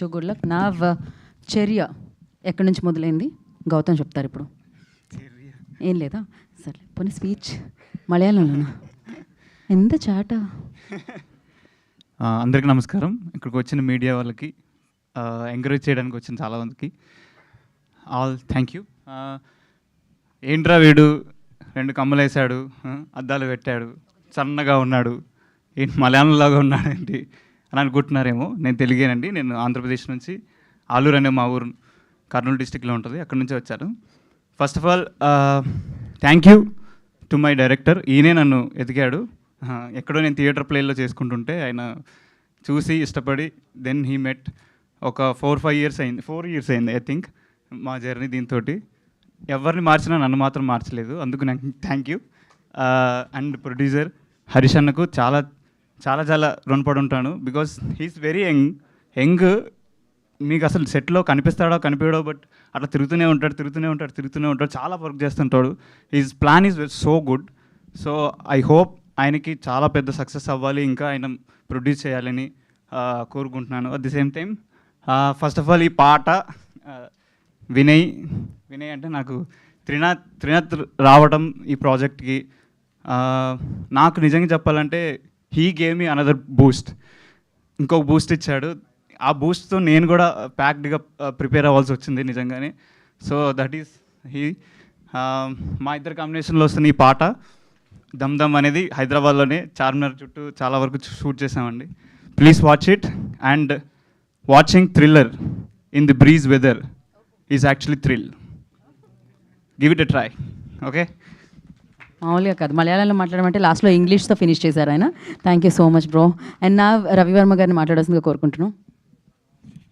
You good luck. నా చర్య ఎక్కడి నుంచి మొదలైంది గౌతమ్ చెప్తారు ఇప్పుడు. ఏం లేదా? సరే పోనీ స్పీచ్ మలయాళంలోనా? ఎంత చాట. అందరికీ నమస్కారం. ఇక్కడికి వచ్చిన మీడియా వాళ్ళకి, ఎంకరేజ్ చేయడానికి వచ్చిన చాలామందికి ఆల్ థ్యాంక్ యూ. ఏంట్రా వీడు 2 కమ్మలు వేసాడు, అద్దాలు పెట్టాడు, సన్నగా ఉన్నాడు, ఏంటి మలయాళంలాగా ఉన్నాడు ఏంటి అని అనుకుంటున్నారేమో. నేను తెలుగేనండి. నేను ఆంధ్రప్రదేశ్ నుంచి, ఆలూరు అనే మా ఊరు కర్నూలు డిస్టిక్లో ఉంటుంది, అక్కడి నుంచి వచ్చాను. First of all thank you to my director. ఈయనే నన్ను ఎదిగాడు. ఎక్కడో నేను థియేటర్ ప్లేలో చేసుకుంటుంటే ఆయన చూసి ఇష్టపడి దెన్ హీ మెట్. ఒక 4 ఇయర్స్ అయింది ఐ థింక్ మా జర్నీ. దీంతో ఎవరిని మార్చినా నన్ను మాత్రం మార్చలేదు, అందుకు నాకు thank you. And producer Harish అన్నకు చాలా చాలా చాలా రుణపడి ఉంటాను. Because he is very young. మీకు అసలు సెట్లో కనిపించాడో బట్ అట్లా తిరుగుతూనే ఉంటాడు, చాలా వర్క్ చేస్తుంటాడు. His plan is so good. So I hope ఆయనకి చాలా పెద్ద సక్సెస్ అవ్వాలి, ఇంకా ఆయన ప్రొడ్యూస్ చేయాలని కోరుకుంటున్నాను. At the same time first of all ఈ పాట వినయ్ అంటే నాకు త్రినాథ్ రావడం ఈ ప్రాజెక్ట్కి నాకు నిజంగా చెప్పాలంటే he gave me another Boost. ఇంకొక బూస్ట్ ఇచ్చాడు. ఆ బూస్ట్తో నేను కూడా ప్యాక్డ్గా ప్రిపేర్ అవ్వాల్సి వచ్చింది నిజంగానే. So that is he. మా ఇద్దరు కాంబినేషన్లో వస్తున్న ఈ పాట దమ్ దమ్ అనేది హైదరాబాద్లోనే చార్మినార్ చుట్టూ చాలా వరకు షూట్ చేసామండి. Please watch it. And watching thriller in the breeze weather is actually thrill. Give it a try. Okay. మామూలుగా కాదు, మలయాళంలో మాట్లాడమంటే లాస్ట్లో ఇంగ్లీష్తో ఫినిష్ చేశారు ఆయన. Thank you so much bro. And నా రవివర్మ గారిని మాట్లాడాల్సిందిగా కోరుకుంటున్నాను.